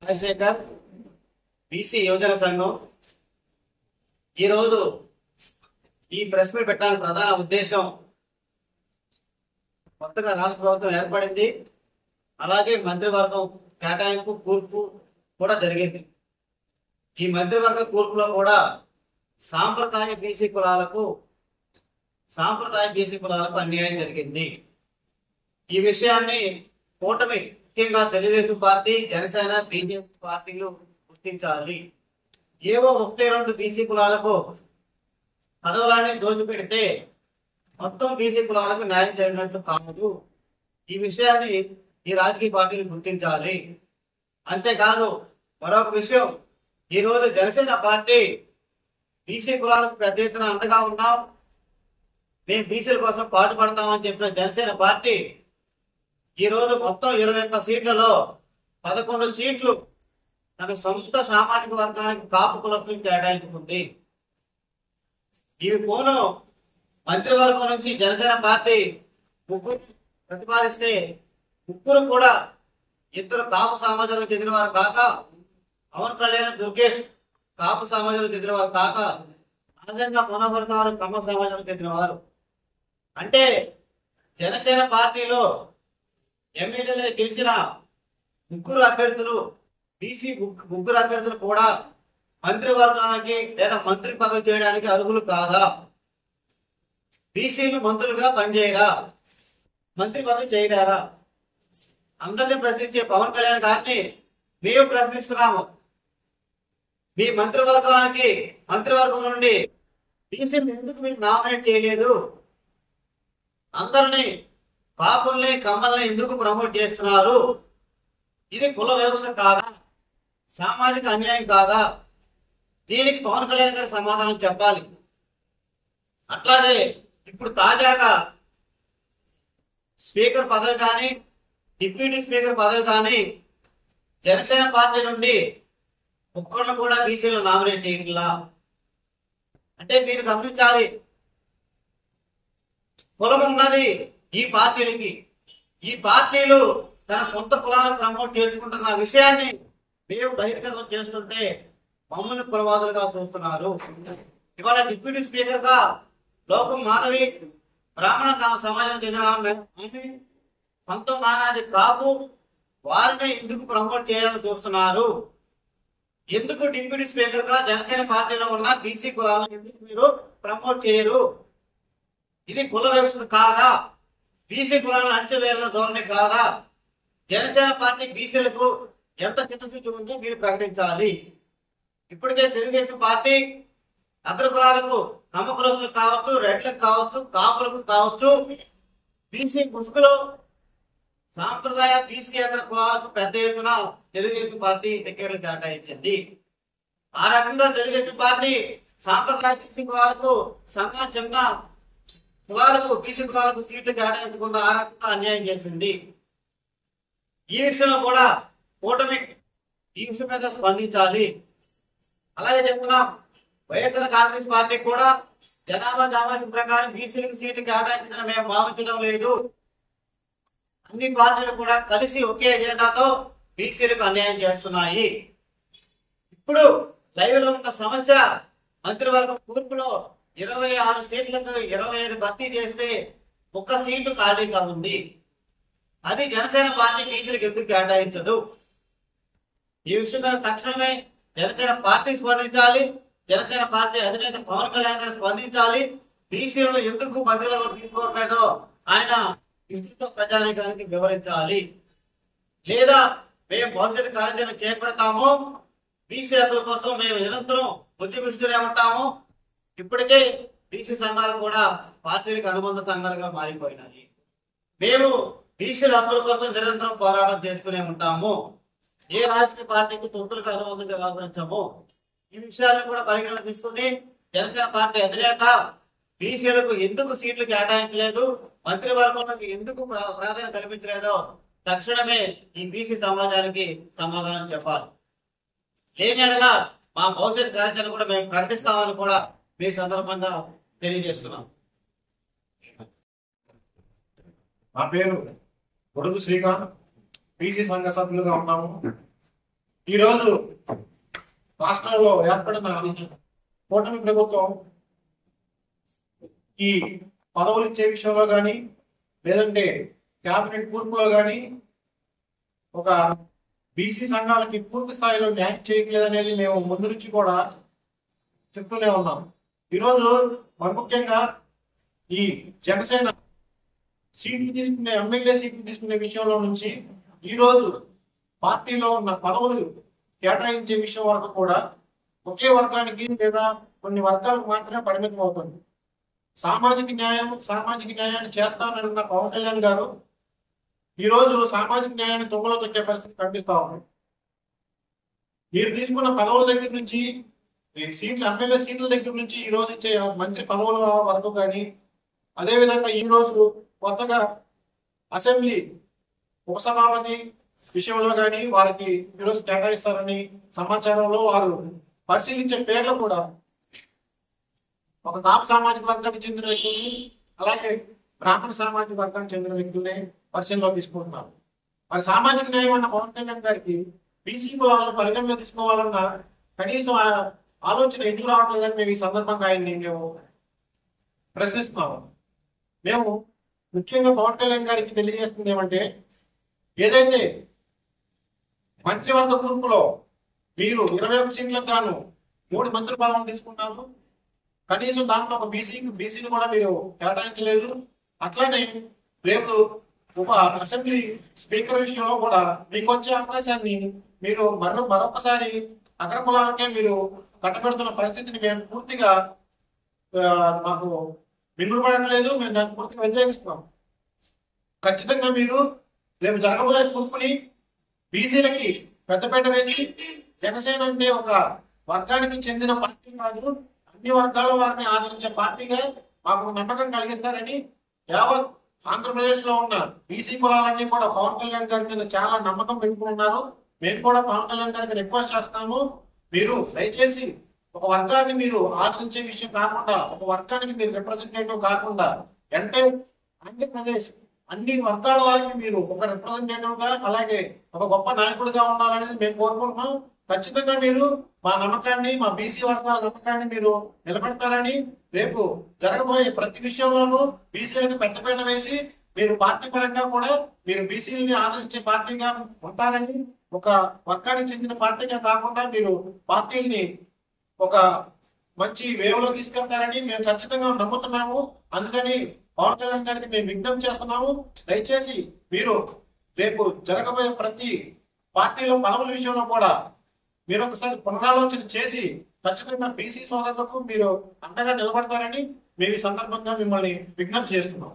Rajasekhar BC యువజన సంఘం ఈరోజు ఈ ప్రెస్ మీట్ పెట్టడానికి ప్రధాన ఉద్దేశం కొత్తగా రాష్ట్ర ప్రభుత్వం ఏర్పడింది. అలాగే మంత్రివర్గం కేటాయింపు కూర్పు కూడా జరిగింది. ఈ మంత్రివర్గ కూర్పులో కూడా సాంప్రదాయ బీసీ కులాలకు అన్యాయం జరిగింది. ఈ విషయాన్ని కూటమి ముఖ్యంగా తెలుగుదేశం పార్టీ, జనసేన, బీజేపీ పార్టీలు గుర్తించాలి. ఏవో 32 బీసీ కులాలకు పదవులన్నీ దోచిపెడితే మొత్తం బీసీ కులాలకు న్యాయం జరిగినట్లు కాదు. ఈ విషయాన్ని ఈ రాజకీయ పార్టీలు గుర్తించాలి. అంతేకాదు మరొక విషయం, ఈరోజు జనసేన పార్టీ బీసీ కులాలకు పెద్ద ఎత్తున అండగా ఉన్నాం, మేము బీసీల కోసం పాటుపడతామని చెప్పిన జనసేన పార్టీ ఈరోజు మొత్తం 21 సీట్లలో 11 సీట్లు తన సొంత సామాజిక వర్గానికి కాపు కులస్తులకు కేటాయించుకుంది. ఇవి పోను మంత్రివర్గం నుంచి జనసేన పార్టీ ముగ్గురు ప్రతిపాదిస్తే ముగ్గురు కూడా ఇద్దరు కాపు సమాజానికి చెందిన వారు కాక, పవన్ కళ్యాణ్, దుర్గేష్ కాపు సమాజానికి చెందిన వారు కాక, రాజన్న మనోహర్ గారు కమ్మ సమాజానికి చెందిన వారు. అంటే జనసేన పార్టీలో ఎమ్మెల్యేలు గెలిచిన ముగ్గురు అభ్యర్థులు, బీసీ ముగ్గురు అభ్యర్థులు కూడా మంత్రివర్గానికి లేదా మంత్రి పదవి చేయడానికి అర్హులు కాదా? బీసీలు మంత్రులుగా పనిచేయరా? మంత్రి పదవి చేయడారా? అందరినీ ప్రశ్నించే పవన్ కళ్యాణ్ గారిని మేము ప్రశ్నిస్తున్నాము. మీ మంత్రివర్గం నుండి బీసీని ఎందుకు మీరు నామినేట్ చేయలేదు? అందరినీ కాపుల్ని, కమ్మల్ని ఎందుకు ప్రమోట్ చేస్తున్నారు? ఇది కుల వ్యవస్థ కాదా? సామాజిక అన్యాయం కాదా? దీనికి పవన్ కళ్యాణ్ గారి సమాధానం చెప్పాలి. అట్లాగే ఇప్పుడు తాజాగా స్పీకర్ పదవి కానీ, డిప్యూటీ స్పీకర్ పదవి కానీ జనసేన పార్టీ నుండి ఒక్కళ్ళు కూడా బీసీలో నామినేట్ చేయగల. అంటే మీరు గమనించాలి, కులం ఉన్నది ఈ పార్టీలకి. ఈ పార్టీలు తన సొంత కులాలను ప్రమోట్ చేసుకుంటున్న విషయాన్ని మేము బహిర్గతం చేస్తుంటే మమ్మల్ని కులవాదులుగా చూస్తున్నారు. ఇవాళ డిప్యూటీ స్పీకర్ గా లోకం మాధవి బ్రాహ్మణ సమాజం చెందిన ఆమె, పంతం మానాది కాపు, వారిని ఎందుకు ప్రమోట్ చేయాలని చూస్తున్నారు? ఎందుకు డిప్యూటీ స్పీకర్ గా జనసేన పార్టీలో ఉన్న బీసీ కులాలను ఎందుకు మీరు ప్రమోట్ చేయరు? ఇది కుల వ్యవస్థ కాదా? బీసీ కులాలను అణచివేయాలన్న ధోరణి కాదా? జనసేన పార్టీ బీసీలకు ఎంత చిత్తశుద్ధి ఉందో మీరు ప్రకటించాలి. ఇప్పటికే తెలుగుదేశం పార్టీ అగ్ర కులాలకు, కమ్మ కులస్తులకు కావచ్చు, రెడ్లకు కావచ్చు, కాపులకు కావచ్చు, బీసీ ముసుగులో సాంప్రదాయ బీసీ అగ్ర కులాలకు పెద్ద ఎత్తున తెలుగుదేశం పార్టీ టికెట్లు కేటాయించింది. ఆ రకంగా తెలుగుదేశం పార్టీ సాంప్రదాయ బీసీ కులాలకు, సంఘ చిన్న కులాలకు, బీసీ కులాలకు సీట్లు కేటాయించకుండా ఆ రకంగా అన్యాయం చేసింది. ఈ విషయంలో కూడా కూటమి ఈ విషయం మీద స్పందించాలి. అలాగే చెప్తున్నాం, వైఎస్ఆర్ కాంగ్రెస్ పార్టీ కూడా జనాభా దామాషం ప్రకారం బీసీలకు సీట్లు కేటాయించడం మేము భావించడం లేదు. అన్ని పార్టీలు కూడా కలిసి ఒకే ఎజెండాతో బీసీలకు అన్యాయం చేస్తున్నాయి. ఇప్పుడు లైవ్ లో ఉన్న సమస్య, మంత్రివర్గం కూర్పులో 26 సీట్లకు 25 భర్తీ చేస్తే 1 సీటు ఖాళీగా ఉంది. అది జనసేన పార్టీ బీసీలకు ఎందుకు కేటాయించదు? ఈ విషయంలో తక్షణమే జనసేన పార్టీ స్పందించాలి. జనసేన పార్టీ అధినేత పవన్ కళ్యాణ్ గారు స్పందించాలి. బీసీలను ఎందుకు మంత్రివర్గం తీసుకోవట్లేదో ఆయన విస్తృత ప్రజానీకానికి వివరించాలి. లేదా మేము భవిష్యత్తు కార్యాచరణ చేపడతాము, బీసీ హక్కుల కోసం మేము నిరంతరం ఉద్యమిస్తూనే ఉంటాము. ఇప్పటికే బీసీ సంఘాలు కూడా పార్టీలకు అనుబంధ సంఘాలుగా మారిపోయినాయి. మేము బీసీల హక్కుల కోసం నిరంతరం పోరాటం చేస్తూనే ఉంటాము. ఏ రాజకీయ పార్టీకి తొత్తులకు అనుబంధంగా వ్యవహరించము. ఈ విషయాలను కూడా పరిగణన తీసుకుని జనసేన పార్టీ అధినేత బీసీలకు ఎందుకు సీట్లు కేటాయించలేదు, మంత్రివర్గంలోకి ఎందుకు ప్రాధాన్యత కల్పించలేదో తక్షణమే ఈ బీసీ సమాజానికి సమాధానం చెప్పాలి. లేనియనగా మా భవిష్యత్ కార్యాచరణ కూడా మేము ప్రకటిస్తామని కూడా మీ సందర్భంగా తెలియజేస్తున్నాం. నా పేరు గొడుగు శ్రీకాంత్, బీసీ సంఘ సభ్యులుగా ఉన్నాము. ఈరోజు రాష్ట్రంలో ఏర్పడిన కూటమి ప్రభుత్వం ఈ పదవులు ఇచ్చే విషయంలో కానీ లేదంటే క్యాబినెట్ కూర్పులో కానీ ఒక బీసీ సంఘాలకి పూర్తి స్థాయిలో న్యాయం చేయట్లేదు అనేది మేము ముందు నుంచి కూడా చెప్తూనే ఉన్నాం. ఈరోజు మరి ముఖ్యంగా ఈ జనసేన సీట్లు తీసుకునే ఎమ్మెల్యే సీట్లు తీసుకునే విషయంలో నుంచి ఈరోజు పార్టీలో ఉన్న పదవులు కేటాయించే విషయం వరకు కూడా ఒకే వర్గానికి లేదా కొన్ని వర్గాలకు మాత్రమే పరిమితం అవుతుంది. సామాజిక న్యాయాన్ని చేస్తానన్న పవన్ కళ్యాణ్ గారు ఈరోజు సామాజిక న్యాయాన్ని తుంగలో తొక్కే పరిస్థితి కనిపిస్తా ఉంది. మీరు తీసుకున్న పదవుల దగ్గర నుంచి ఎమ్మెల్యే సీట్ల దగ్గర నుంచి ఈ రోజు ఇచ్చే మంత్రి పదవుల వరకు కానీ, అదేవిధంగా ఈ రోజు కొత్తగా అసెంబ్లీ ఉపసభాపతి విషయంలో కానీ వారికి ఈరోజు కేటాయిస్తారని సమాచారంలో వారు పరిశీలించే పేర్లు కూడా ఒక కాపు సామాజిక వర్గానికి చెందిన వ్యక్తుల్ని, అలాగే బ్రాహ్మణ సామాజిక వర్గానికి చెందిన వ్యక్తుల్ని పరిశీలనలో తీసుకుంటున్నారు. మరి సామాజిక న్యాయం అన్న పవన్ కళ్యాణ్ గారికి బీసీ కులాలను పరిగణలో తీసుకోవాలన్న కనీసం ఆలోచన ఎందుకు రావట్లేదని మేము ఈ సందర్భంగా ఆయన్ని మేము ప్రశ్నిస్తున్నాము. మేము ముఖ్యంగా పవన్ కళ్యాణ్ గారికి తెలియజేస్తుంది ఏమంటే, ఏదైతే మంత్రివర్గ కూర్పులో మీరు 21 సీట్లకు గాను 3 మంత్రి పదవులు తీసుకున్నారు, కనీసం దాంట్లో ఒక బీసీని కూడా మీరు కేటాయించలేదు. అట్లానే రేపు ఒక అసెంబ్లీ స్పీకర్ విషయంలో కూడా మీకు వచ్చే అవకాశాన్ని మీరు మరొకసారి అగ్ర కులాలకే మీరు కట్టబెడుతున్న పరిస్థితిని మేము పూర్తిగా మాకు మింగుడుపడలేదు. మేము దాన్ని పూర్తిగా వ్యతిరేకిస్తున్నాం. ఖచ్చితంగా మీరు రేపు జరగబోయే కూర్పుని బీసీలకి పెద్దపేట వేసి, జనసేన అంటే ఒక వర్గానికి చెందిన పార్టీ కాదు, అన్ని వర్గాల వారిని ఆదరించే పార్టీగా మాకు నమ్మకం కలిగిస్తారని యావత్ ఆంధ్రప్రదేశ్ లో ఉన్న బీసీ కులాలన్నీ కూడా పవన్ కళ్యాణ్ గారి మీద చాలా నమ్మకం పెంచుకున్నారు. మేము కూడా పవన్ కళ్యాణ్ గారికి రిక్వెస్ట్ చేస్తున్నాము, మీరు దయచేసి ఒక వర్గాన్ని మీరు ఆదరించే విషయం కాకుండా, ఒక వర్గానికి మీరు రిప్రజెంటేటివ్ కాకుండా ఆంధ్రప్రదేశ్ అన్ని వర్గాల వారికి మీరు ఒక రిప్రజెంటేటివ్ గా, అలాగే ఒక గొప్ప నాయకుడిగా ఉండాలనేది మేము కోరుకుంటున్నాం. ఖచ్చితంగా మీరు మా నమ్మకాన్ని, మా బీసీ వర్గాల నమ్మకాన్ని మీరు నిలబెడతారని, రేపు జరగబోయే ప్రతి విషయంలోనూ బీసీలకు పెద్దపీట వేసి మీరు పార్టీ పరంగా కూడా మీరు బీసీలని ఆదరించే పార్టీగా ఉంటారని, ఒక వర్గానికి చెందిన పార్టీగా కాకుండా మీరు పార్టీని ఒక మంచి వేవ్లో తీసుకెళ్తారని మేము ఖచ్చితంగా నమ్ముతున్నాము. అందుకని పవన్ కళ్యాణ్ గారికి మేము విజ్ఞప్తి చేస్తున్నాము, దయచేసి మీరు రేపు జరగబోయే ప్రతి పార్టీలో పదవుల విషయంలో కూడా మీరు ఒకసారి పునరాలోచన చేసి ఖచ్చితంగా బీసీ సోదరులకు మీరు అండగా నిలబడతారని మేము ఈ సందర్భంగా మిమ్మల్ని విజ్ఞప్తి చేస్తున్నాం.